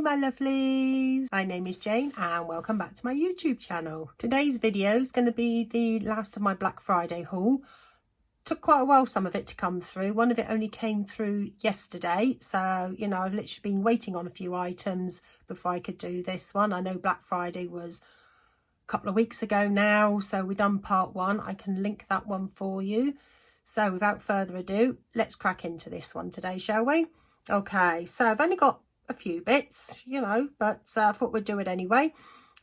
my lovelies, my name is Jane and welcome back to my YouTube channel. Today's video is going to be the last of my Black Friday haul. Took quite a while some of it to come through. One of it only came through yesterday, so you know I've literally been waiting on a few items before I could do this one. I know Black Friday was a couple of weeks ago now, so we've done part one. I can link that one for you. So without further ado, let's crack into this one today, shall we? Okay, so I've only got a few bits, you know, but I thought we'd do it anyway.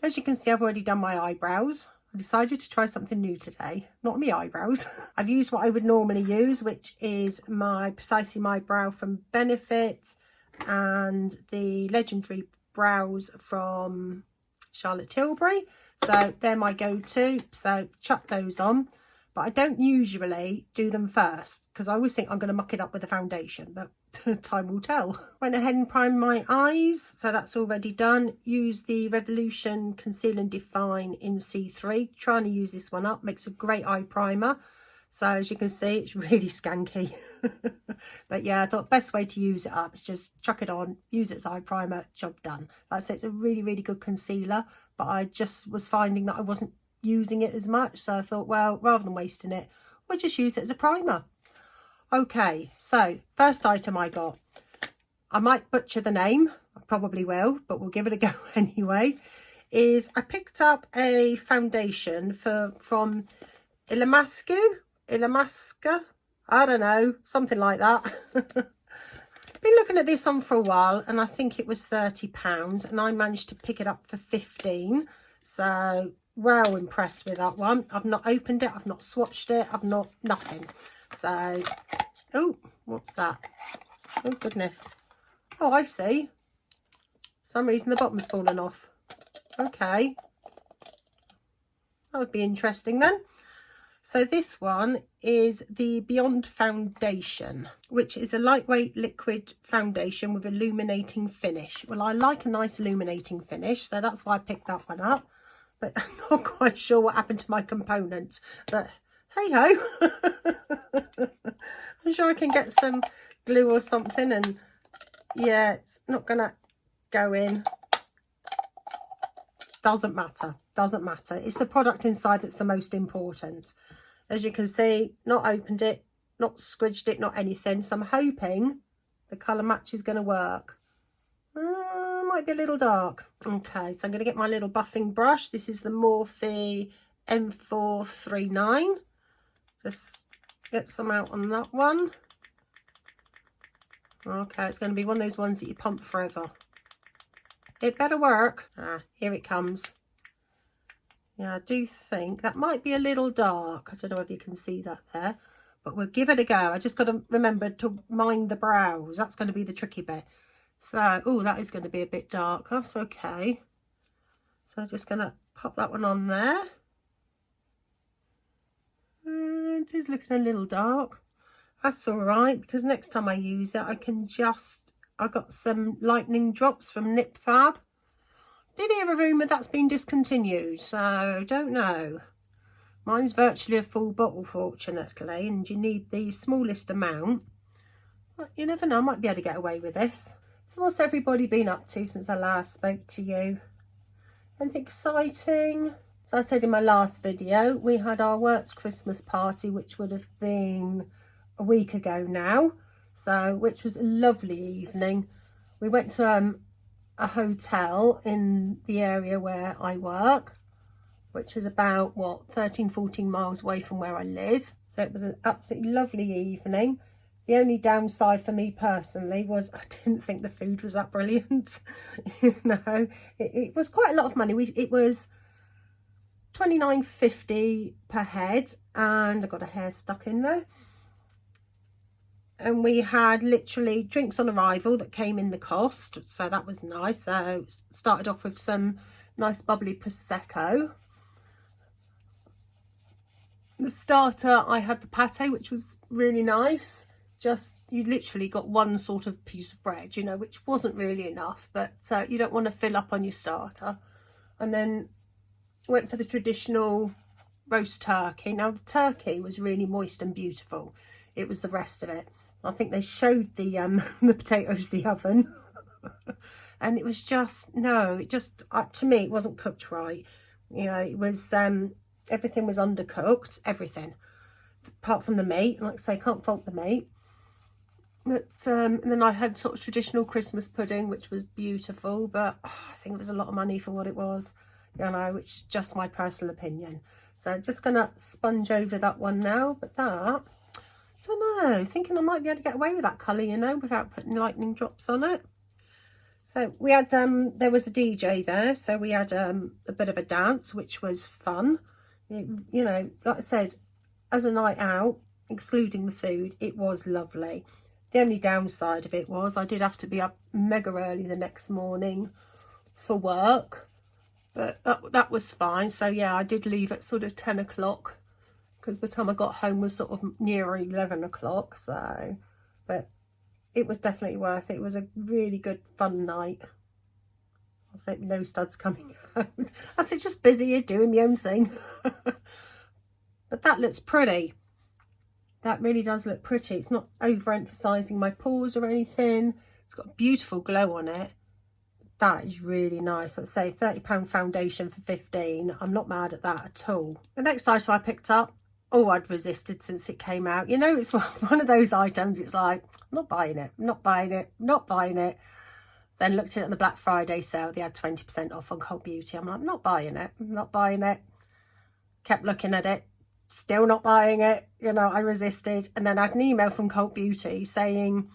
As you can see, I've already done my eyebrows. I decided to try something new today, not my eyebrows. I've used what I would normally use, which is my Precisely My Brow from Benefit and the Legendary Brows from Charlotte Tilbury. So they're my go-to, so chuck those on. But I don't usually do them first because I always think I'm going to muck it up with a foundation, but time will tell. Went ahead and primed my eyes, so that's already done. Use the Revolution Conceal and Define in C3. Trying to use this one up, makes a great eye primer. So as you can see, it's really skanky. But yeah, I thought best way to use it up is just chuck it on, use it as eye primer, job done. Like I said, it's a really, really good concealer, but I just was finding that I wasn't using it as much, so I thought, well, rather than wasting it, we'll just use it as a primer. Okay, so first item I got, I might butcher the name, I probably will, but we'll give it a go anyway, is I picked up a foundation from Ilamasca, I don't know, something like that. Been looking at this one for a while and I think it was £30 and I managed to pick it up for 15, so well impressed with that one. I've not opened it, I've not swatched it, I've not nothing. So, oh, what's that? Oh goodness. Oh, I see. For some reason the bottom's fallen off. Okay, that would be interesting then. So this one is the Beyond Foundation, which is a lightweight liquid foundation with illuminating finish. Well, I like a nice illuminating finish, so that's why I picked that one up. But I'm not quite sure what happened to my component. But hey-ho. I'm sure I can get some glue or something. And yeah, it's not going to go in. Doesn't matter. Doesn't matter. It's the product inside that's the most important. As you can see, not opened it, not squidged it, not anything. So I'm hoping the colour match is going to work. Might be a little dark. Okay, so I'm going to get my little buffing brush. This is the Morphe M439. Just get some out on that one. Okay, it's going to be one of those ones that you pump forever. It better work. Ah, here it comes. Yeah, I do think that might be a little dark. I don't know if you can see that there, but we'll give it a go. I just got to remember to mind the brows. That's going to be the tricky bit. So, oh, that is going to be a bit dark. That's okay. So I'm just going to pop that one on there. And it is looking a little dark. That's all right, because next time I use it, I can just... I got some lightning drops from Nip Fab. Did hear a rumour that's been discontinued, so don't know. Mine's virtually a full bottle, fortunately, and you need the smallest amount. But you never know, I might be able to get away with this. So what's everybody been up to since I last spoke to you? Anything exciting? As I said in my last video, we had our works Christmas party, which would have been a week ago now. So, which was a lovely evening. We went to a hotel in the area where I work, which is about, what, 13, 14 miles away from where I live. So it was an absolutely lovely evening. The only downside for me personally was I didn't think the food was that brilliant. You know, it was quite a lot of money. It was $29.50 per head, and I got a hair stuck in there. And we had literally drinks on arrival that came in the cost, so that was nice. So started off with some nice bubbly Prosecco. The starter, I had the pate, which was really nice. Just, you literally got one sort of piece of bread, you know, which wasn't really enough, but you don't want to fill up on your starter. And then went for the traditional roast turkey. Now, the turkey was really moist and beautiful. It was the rest of it. I think they showed the potatoes the oven. And it was just, no, it just, to me, it wasn't cooked right. You know, it was, everything was undercooked, everything. Apart from the meat, like I say, can't fault the meat. But and then I had sort of traditional Christmas pudding, which was beautiful, but I think it was a lot of money for what it was, you know, which is just my personal opinion. So just gonna sponge over that one now. But that, I don't know, thinking I might be able to get away with that colour, you know, without putting lightning drops on it. So we had there was a DJ there, so we had a bit of a dance, which was fun. You know, like I said, as a night out, excluding the food, it was lovely. The only downside of it was I did have to be up mega early the next morning for work, but that was fine. So yeah, I did leave at sort of 10 o'clock, because by the time I got home was sort of near 11 o'clock. So, but it was definitely worth it. It was a really good fun night. I say no studs coming out. I said just busy here doing my own thing. But that looks pretty. That really does look pretty. It's not overemphasizing my pores or anything. It's got a beautiful glow on it. That is really nice. Let's say £30 foundation for 15. I'm not mad at that at all. The next item I picked up, oh, I'd resisted since it came out. You know, it's one of those items, it's like, I'm not buying it, I'm not buying it, I'm not buying it. Then looked at it on the Black Friday sale. They had 20% off on Cult Beauty. I'm like, I'm not buying it, I'm not buying it. Kept looking at it. Still not buying it, you know, I resisted. And then I had an email from Cult Beauty saying,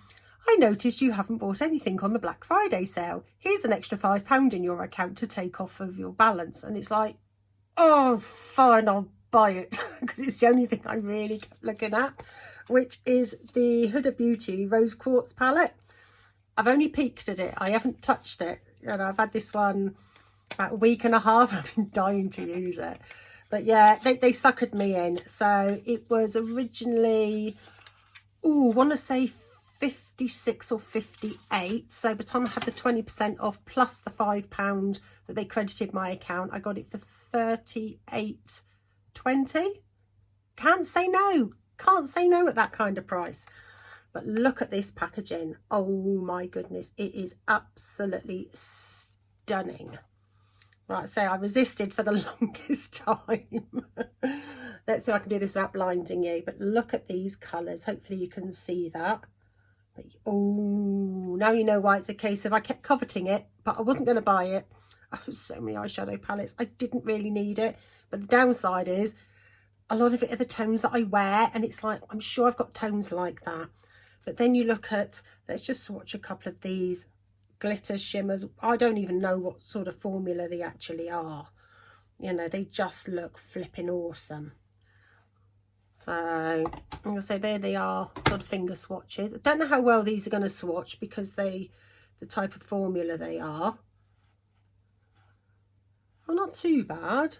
I noticed you haven't bought anything on the Black Friday sale. Here's an extra £5 in your account to take off of your balance. And it's like, oh, fine, I'll buy it, because it's the only thing I really kept looking at, which is the Huda Beauty Rose Quartz palette. I've only peeked at it. I haven't touched it. You know, I've had this one about a week and a half. I've been dying to use it. But yeah, they suckered me in. So it was originally, I want to say 56 or 58. So by the time I had the 20% off plus the £5 that they credited my account, I got it for 38.20. Can't say no. Can't say no at that kind of price. But look at this packaging. Oh my goodness, it is absolutely stunning. Right, so I resisted for the longest time. Let's see if I can do this without blinding you. But look at these colours. Hopefully you can see that. But, oh, now you know why it's a case of I kept coveting it, but I wasn't going to buy it. Oh, so many eyeshadow palettes. I didn't really need it. But the downside is a lot of it are the tones that I wear. And it's like, I'm sure I've got tones like that. But then you look at, let's just swatch a couple of these. Glitters, shimmers, I don't even know what sort of formula they actually are. You know, they just look flipping awesome. So I'm gonna say there they are, sort of finger swatches. I don't know how well these are going to swatch because the type of formula they are. Well, not too bad,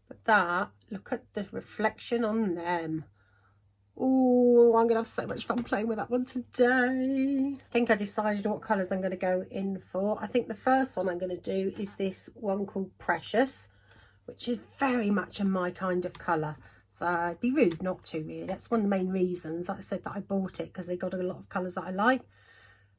but that, look at the reflection on them. Oh, I'm going to have so much fun playing with that one today. I think I decided what colours I'm going to go in for. I think the first one I'm going to do is this one called Precious, which is very much in my kind of colour. So it'd be rude not to, really. That's one of the main reasons, like I said, that I bought it, because they got a lot of colours that I like.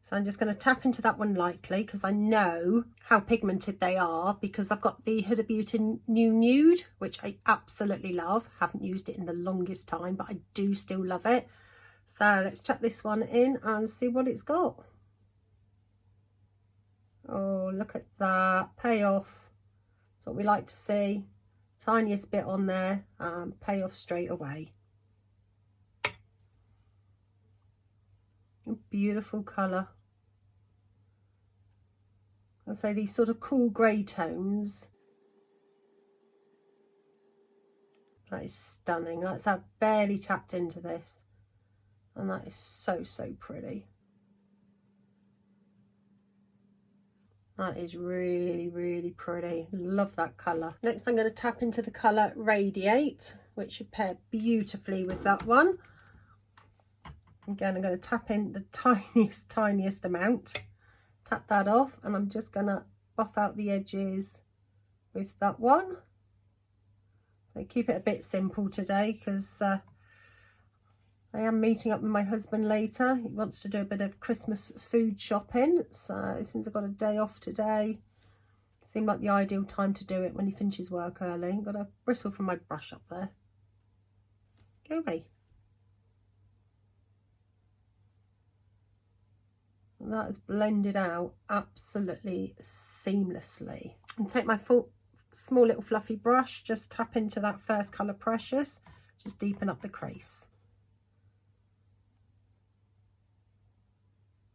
So I'm just going to tap into that one lightly, because I know how pigmented they are, because I've got the Huda Beauty Nude, which I absolutely love. Haven't used it in the longest time, but I do still love it. So let's chuck this one in and see what it's got. Oh, look at that. Payoff. That's what we like to see. Tiniest bit on there. Payoff straight away. A beautiful colour. I'll say these sort of cool grey tones. That is stunning. That's I've barely tapped into this. And that is so, so pretty. That is really, really pretty. Love that colour. Next I'm going to tap into the colour Radiate, which should pair beautifully with that one. Again, I'm going to tap in the tiniest amount. Tap that off, and I'm just going to buff out the edges with that one. I keep it a bit simple today because I am meeting up with my husband later. He wants to do a bit of Christmas food shopping. So since I've got a day off today, it seemed like the ideal time to do it when he finishes work early. Got a bristle from my brush up there. Go away. And that is blended out absolutely seamlessly. And take my small little fluffy brush, just tap into that first colour Precious, just deepen up the crease.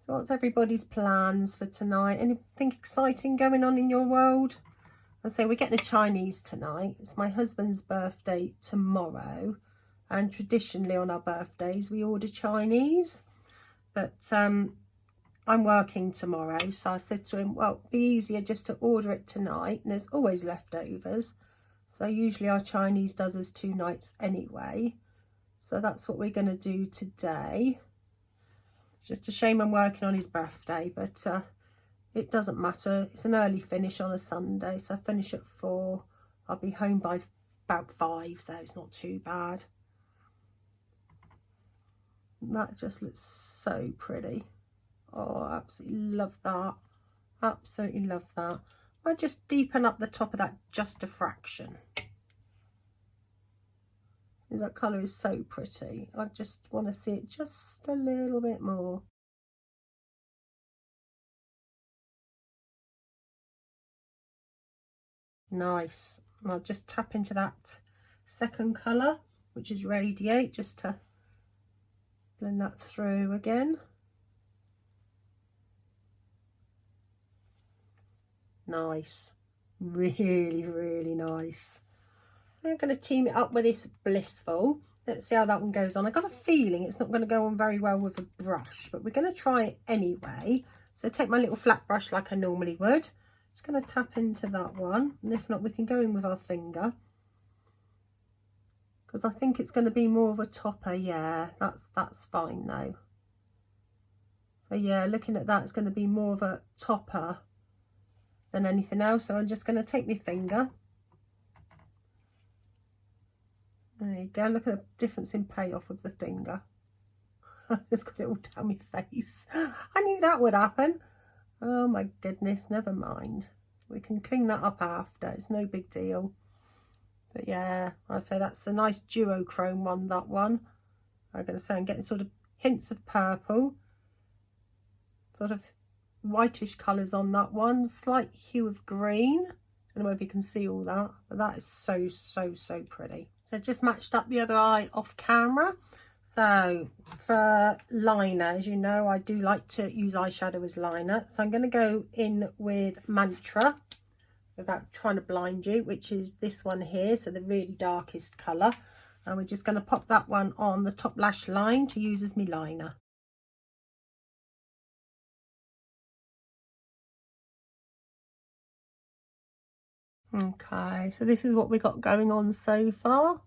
So what's everybody's plans for tonight? Anything exciting going on in your world? I say we're getting a Chinese tonight. It's my husband's birthday tomorrow, and traditionally on our birthdays we order Chinese, but I'm working tomorrow, so I said to him, well, it'd be easier just to order it tonight, and there's always leftovers, so usually our Chinese does us 2 nights anyway, so that's what we're going to do today. It's just a shame I'm working on his birthday, but it doesn't matter. It's an early finish on a Sunday, so I finish at 4. I'll be home by about 5, so it's not too bad. And that just looks so pretty. Oh, I absolutely love that. Absolutely love that. I'll just deepen up the top of that just a fraction. That colour is so pretty. I just want to see it just a little bit more. Nice. I'll just tap into that second colour, which is Radiate, just to blend that through again. Nice. Really, really nice. I'm going to team it up with this Blissful. Let's see how that one goes on. I got a feeling it's not going to go on very well with a brush, but we're going to try it anyway. So take my little flat brush like I normally would. Just going to tap into that one, and if not, we can go in with our finger, because I think it's going to be more of a topper. Yeah, that's fine though. So yeah, looking at that, it's going to be more of a topper than anything else. So I'm just going to take my finger. There you go. Look at the difference in payoff of the finger. I just got it all down my face. I knew that would happen. Oh my goodness, never mind. We can clean that up after. It's no big deal. But yeah, I say that's a nice duochrome one, that one. I'm going to say I'm getting sort of hints of purple. Sort of whitish colours on that one. Slight hue of green. I don't know if you can see all that, but that is so, so, so pretty. So just matched up the other eye off camera. So for liner, as you know, I do like to use eyeshadow as liner. So I'm going to go in with Mantra, without trying to blind you, which is this one here. So the really darkest colour. And we're just going to pop that one on the top lash line to use as my liner. Okay, so this is what we got going on so far.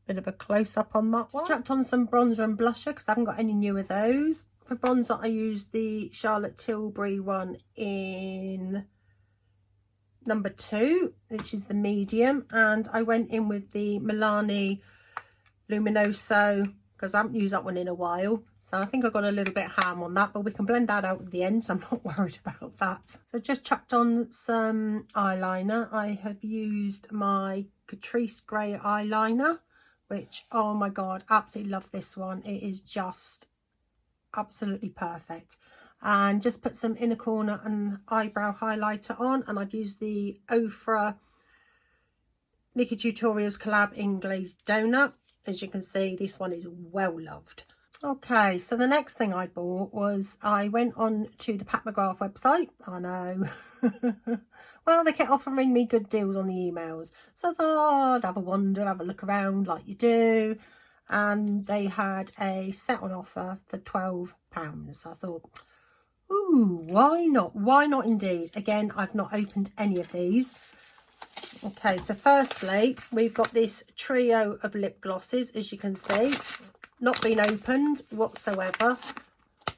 Bit of a close-up on that one. Chucked on some bronzer and blusher because I haven't got any new of those. For bronzer, I used the Charlotte Tilbury one in number 2, which is the medium. And I went in with the Milani Luminoso because I haven't used that one in a while. So I think I got a little bit ham on that, but we can blend that out at the end, so I'm not worried about that. So just chucked on some eyeliner. I have used my Catrice Grey eyeliner, which, oh my God, absolutely love this one. It is just absolutely perfect. And just put some inner corner and eyebrow highlighter on, and I've used the Ofra Nikki Tutorials collab in Glazed Donut. As you can see, this one is well loved. Okay, so the next thing I bought was, I went on to the Mcgrath website. I know. Well, they kept offering me good deals on the emails. So I thought, oh, I'd have a wander, have a look around like you do. And they had a set on offer for £12. So I thought, ooh, why not? Why not indeed? Again, I've not opened any of these. Okay, so firstly, we've got this trio of lip glosses, as you can see. Not been opened whatsoever,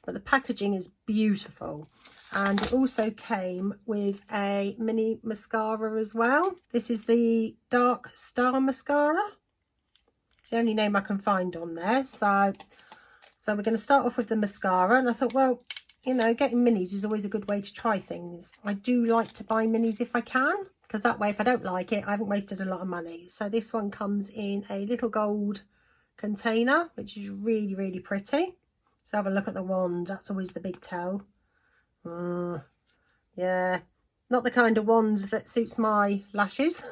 but the packaging is beautiful. And it also came with a mini mascara as well. This is the Dark Star Mascara. It's the only name I can find on there. So So we're going to start off with the mascara, and I thought, well, you know, getting minis is always a good way to try things. I do like to buy minis if I can, because that way if I don't like it, I haven't wasted a lot of money. So this one comes in a little gold container, which is really, really pretty. So have a look at the wand. That's always the big tell. Yeah, not the kind of wand that suits my lashes.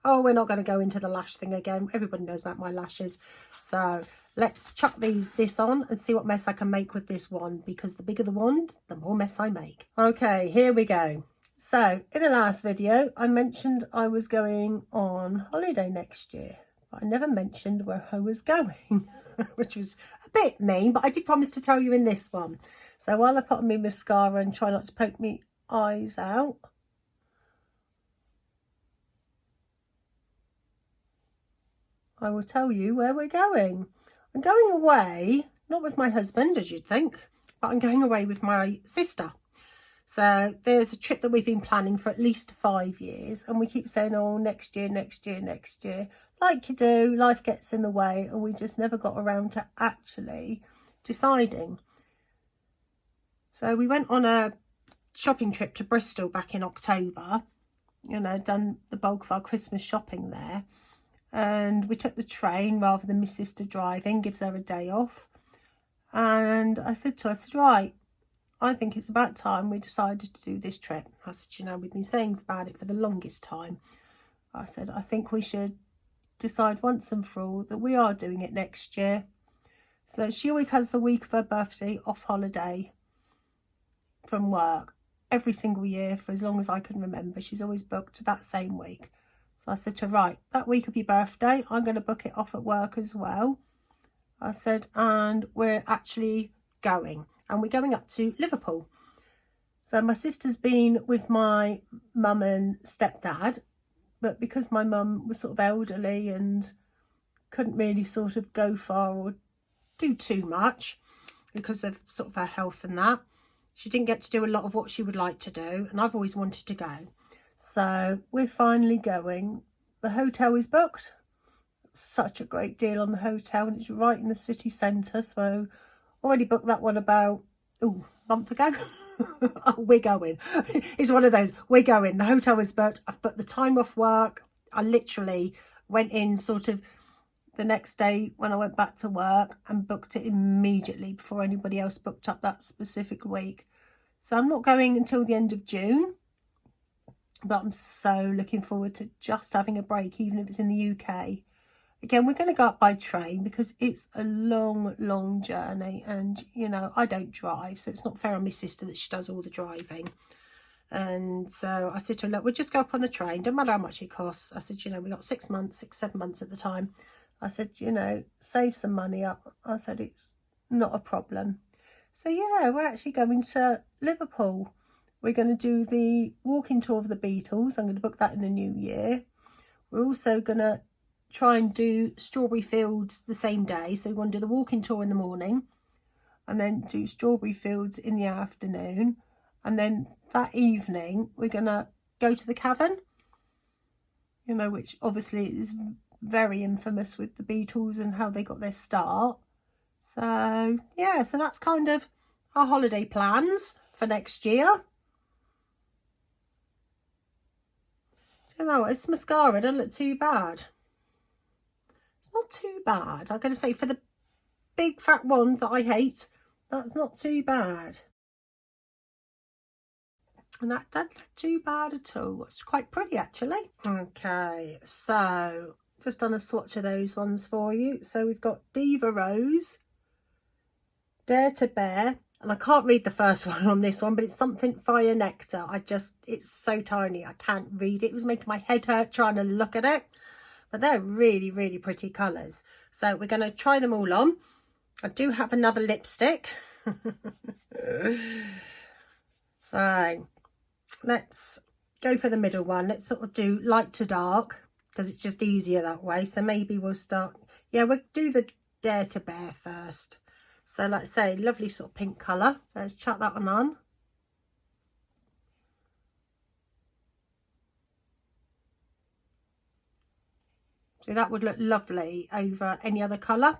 Oh, we're not going to go into the lash thing again. Everybody knows about my lashes. So let's chuck this on and see what mess I can make with this wand, because the bigger the wand, the more mess I make. Okay, here we go. So in the last video, I mentioned I was going on holiday next year, but I never mentioned where I was going, which was a bit mean, but I did promise to tell you in this one. So while I put on my mascara and try not to poke me eyes out, I will tell you where we're going. I'm going away, not with my husband as you'd think, but I'm going away with my sister. So there's a trip that we've been planning for at least 5 years, and we keep saying, oh, next year, next year, next year. Like you do, life gets in the way, and we just never got around to actually deciding. So we went on a shopping trip to Bristol back in October, you know, done the bulk of our Christmas shopping there, and we took the train rather than my sister driving, gives her a day off. And I said to her, I said, right, I think it's about time we decided to do this trip. I said, you know, we've been saying about it for the longest time. I said, I think we should decide once and for all that we are doing it next year. So she always has the week of her birthday off holiday from work every single year for as long as I can remember. She's always booked that same week. So I said to her, right, that week of your birthday, I'm going to book it off at work as well. I said, and we're actually going. And we're going up to Liverpool. So my sister's been with my mum and stepdad, but because my mum was sort of elderly and couldn't really sort of go far or do too much because of sort of her health and that, she didn't get to do a lot of what she would like to do, and I've always wanted to go. So we're finally going. The hotel is booked. Such a great deal on the hotel, and it's right in the city centre. So already booked that one about a month ago. Oh, we're going. It's one of those, we're going. The hotel is booked. I've booked the time off work. I literally went in sort of the next day when I went back to work and booked it immediately before anybody else booked up that specific week. So I'm not going until the end of June, but I'm so looking forward to just having a break, even if it's in the UK. Again, we're going to go up by train because it's a long, long journey, and, you know, I don't drive, so it's not fair on my sister that she does all the driving. And so I said to her, look, we'll just go up on the train, don't matter how much it costs. I said, you know, we got 6 months, 7 months at the time. I said, you know, save some money up. I said, it's not a problem. So yeah, we're actually going to Liverpool. We're going to do the walking tour of the Beatles. I'm going to book that in the new year. We're also going to try and do Strawberry Fields the same day. So we want to do the walking tour in the morning and then do Strawberry Fields in the afternoon. And then that evening, we're going to go to the Cavern, you know, which obviously is very infamous with the Beatles and how they got their start. So yeah, so that's kind of our holiday plans for next year. I don't know, this mascara doesn't look too bad. It's not too bad. I'm going to say for the big fat one that I hate, that's not too bad. And that doesn't look too bad at all. It's quite pretty actually. Okay, so just done a swatch of those ones for you. So we've got Diva Rose, Dare to Bear, and I can't read the first one on this one, but it's something Fire Nectar. It's so tiny, I can't read it. It was making my head hurt trying to look at it. But they're really, really pretty colours. So we're going to try them all on. I do have another lipstick. So let's go for the middle one. Let's sort of do light to dark because it's just easier that way. So maybe we'll start, yeah, we'll do the Dare to Bear first. So like I say, lovely sort of pink colour. So let's chuck that one on. So that would look lovely over any other colour.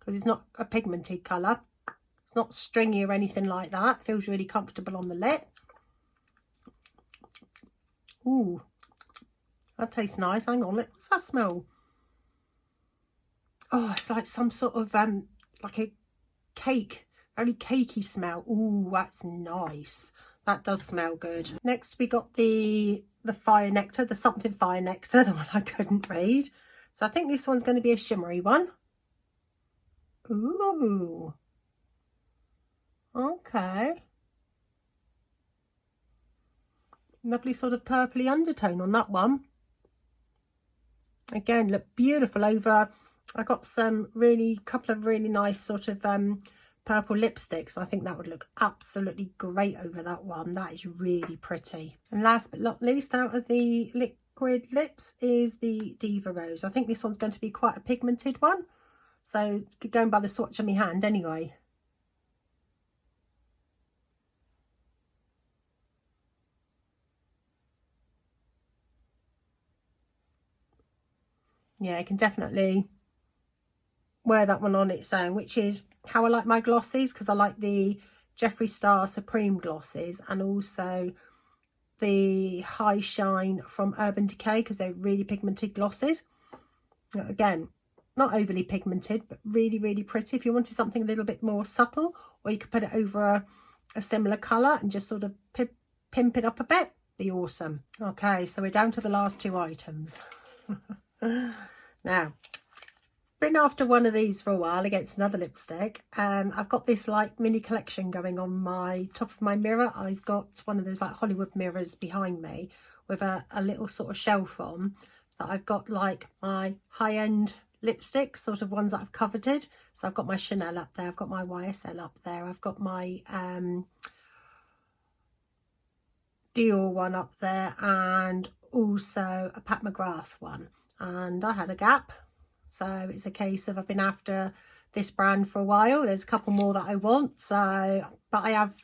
because it's not a pigmented colour. It's not stringy or anything like that. It feels really comfortable on the lip. Ooh, that tastes nice. Hang on, what's that smell? Oh, it's like some sort of like a cake, very cakey smell. Ooh, that's nice. That does smell good. Next we got the Fire Nectar, the something Fire Nectar, the one I couldn't read. So I think this one's going to be a shimmery one. Ooh, okay. Lovely sort of purpley undertone on that one. Again, look beautiful over. I got couple of really nice sort of purple lipsticks. I think that would look absolutely great over that one. That is really pretty. And last but not least, out of the liquid lips is the Diva Rose. I think this one's going to be quite a pigmented one. So going by the swatch on my hand anyway. Yeah, I can definitely wear that one on its own, which is how I like my glosses, because I like the Jeffree Star Supreme glosses and also the High Shine from Urban Decay, because they're really pigmented glosses. Again, not overly pigmented, but really, really pretty. If you wanted something a little bit more subtle, or you could put it over a similar colour and just sort of pimp it up a bit, be awesome. Okay, so we're down to the last two items. Now, been after one of these for a while against another lipstick. I've got this like mini collection going on my top of my mirror. I've got one of those like Hollywood mirrors behind me with a little sort of shelf on that I've got like my high-end lipsticks, sort of ones that I've coveted. So I've got my Chanel up there, I've got my YSL up there, I've got my Dior one up there, and also a Pat McGrath one. And I had a gap, so it's a case of I've been after this brand for a while. There's a couple more that I want, so but I have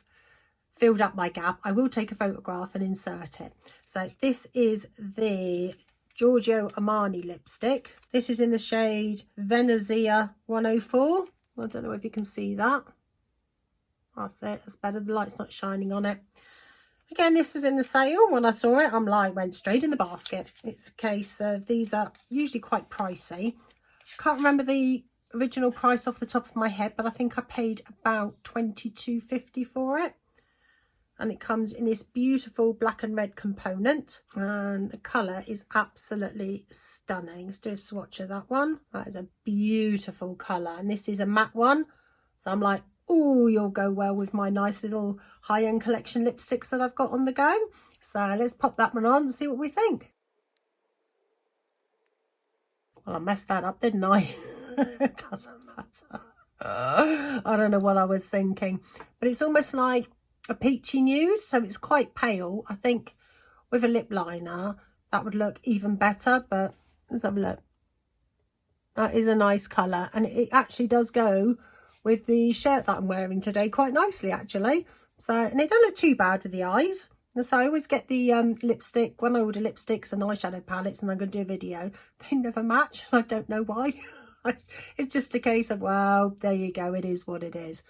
filled up my gap. I will take a photograph and insert it. So this is the Giorgio Amani lipstick. This is in the shade Venezia 104. I don't know if you can see that. That's it. That's better. The light's not shining on it. Again, this was in the sale. When I saw it, I'm like, went straight in the basket. It's a case of, these are usually quite pricey. Can't remember the original price off the top of my head, but I think I paid about $22.50 for it. And it comes in this beautiful black and red component, and the colour is absolutely stunning. Let's do a swatch of that one. That is a beautiful colour, and this is a matte one, so I'm like, oh, you'll go well with my nice little high-end collection lipsticks that I've got on the go. So let's pop that one on and see what we think. Well, I messed that up, didn't I? It doesn't matter. I don't know what I was thinking, but it's almost like a peachy nude, so it's quite pale. I think with a lip liner that would look even better, but let's have a look. That is a nice colour, and it actually does go with the shirt that I'm wearing today quite nicely, actually. So, and it don't look too bad with the eyes. And so I always get the lipstick, when I order lipsticks and eyeshadow palettes and I'm going to do a video, they never match. I don't know why. It's just a case of, well, there you go, it is what it is.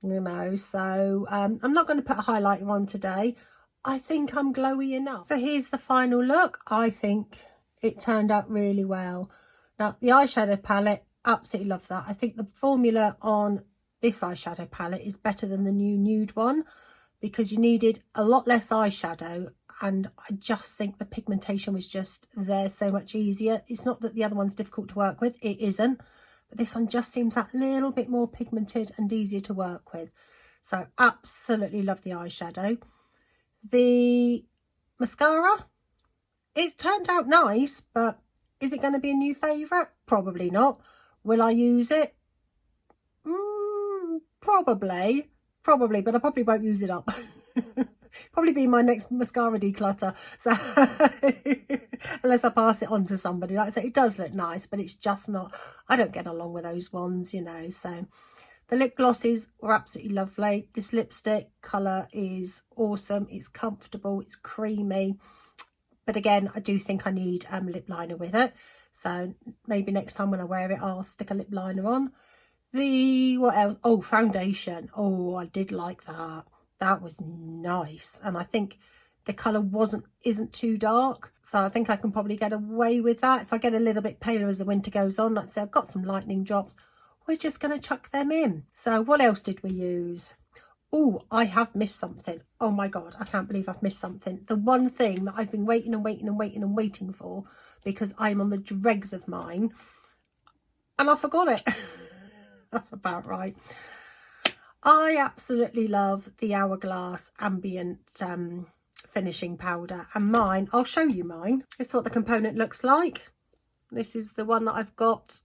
You know, so I'm not going to put a highlighter on today. I think I'm glowy enough. So here's the final look. I think it turned out really well. Now, the eyeshadow palette, absolutely love that. I think the formula on this eyeshadow palette is better than the new Nude one, because you needed a lot less eyeshadow, and I just think the pigmentation was just there so much easier. It's not that the other one's difficult to work with, it isn't, but this one just seems that little bit more pigmented and easier to work with. So absolutely love the eyeshadow. The mascara, it turned out nice, but is it going to be a new favourite? Probably not. Will I use it? Probably, but I probably won't use it up. Probably be my next mascara declutter. So unless I pass it on to somebody. Like I say, it does look nice, but it's just not, I don't get along with those ones, you know. So the lip glosses were absolutely lovely. This lipstick colour is awesome. It's comfortable, it's creamy. But again, I do think I need lip liner with it. So maybe next time when I wear it, I'll stick a lip liner on. The, what else? Oh, foundation. Oh, I did like that. That was nice. And I think the colour isn't too dark. So I think I can probably get away with that. If I get a little bit paler as the winter goes on, let's say I've got some lightning drops, we're just going to chuck them in. So what else did we use? Oh, I have missed something. Oh my God, I can't believe I've missed something. The one thing that I've been waiting for, because I'm on the dregs of mine, and I forgot it. That's about right. I absolutely love the Hourglass Ambient finishing powder, and mine, I'll show you mine. This is what the component looks like. This is the one that I've got,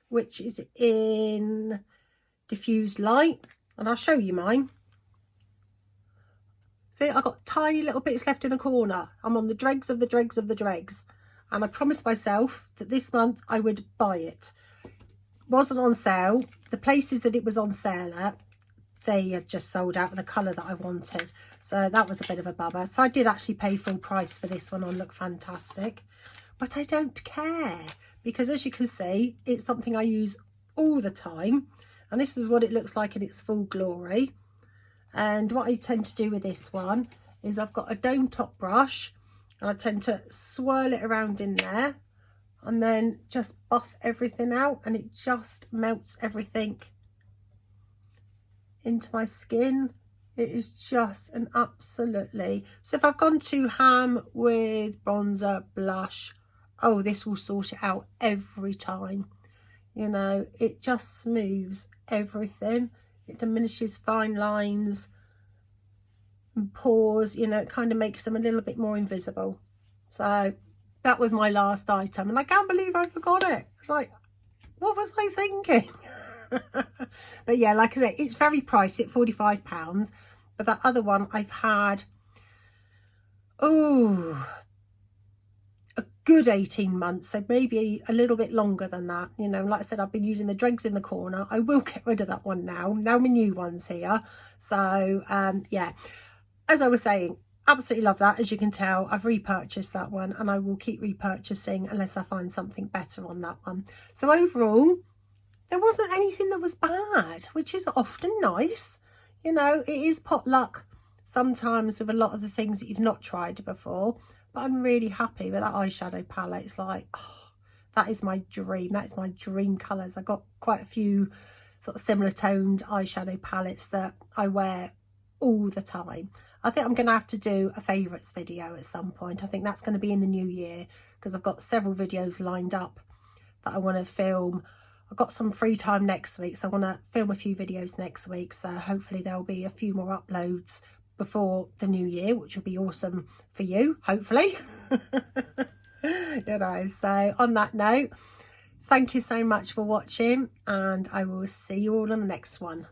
which is in diffused light, and I'll show you mine. See, I've got tiny little bits left in the corner. I'm on the dregs of the dregs of the dregs, and I promised myself that this month I would buy it. Wasn't on sale. The places that it was on sale at, they had just sold out of the colour that I wanted, so that was a bit of a bummer. So I did actually pay full price for this one on Look Fantastic, but I don't care, because as you can see, it's something I use all the time, and this is what it looks like in its full glory. And what I tend to do with this one is I've got a dome top brush, and I tend to swirl it around in there and then just buff everything out, and it just melts everything into my skin. It is just an absolutely, so if I've gone too ham with bronzer, blush, oh, this will sort it out every time. You know, it just smooths everything. It diminishes fine lines and pores, you know, it kind of makes them a little bit more invisible. So that was my last item, and I can't believe I forgot it. It's like, what was I thinking? But yeah, like I said, it's very pricey at £45, but that other one I've had, oh, a good 18 months, so maybe a little bit longer than that. You know, like I said, I've been using the dregs in the corner. I will get rid of that one now my new one's here. So yeah, as I was saying, absolutely love that. As you can tell, I've repurchased that one, and I will keep repurchasing unless I find something better on that one. So overall, there wasn't anything that was bad, which is often nice. You know, it is potluck sometimes with a lot of the things that you've not tried before, but I'm really happy with that eyeshadow palette. It's like, oh, that is my dream. That is my dream colours. I've got quite a few sort of similar toned eyeshadow palettes that I wear all the time. I think I'm going to have to do a favourites video at some point. I think that's going to be in the new year, because I've got several videos lined up that I want to film. I've got some free time next week, so I want to film a few videos next week. So hopefully there'll be a few more uploads before the new year, which will be awesome for you, hopefully. You know, so on that note, thank you so much for watching, and I will see you all on the next one.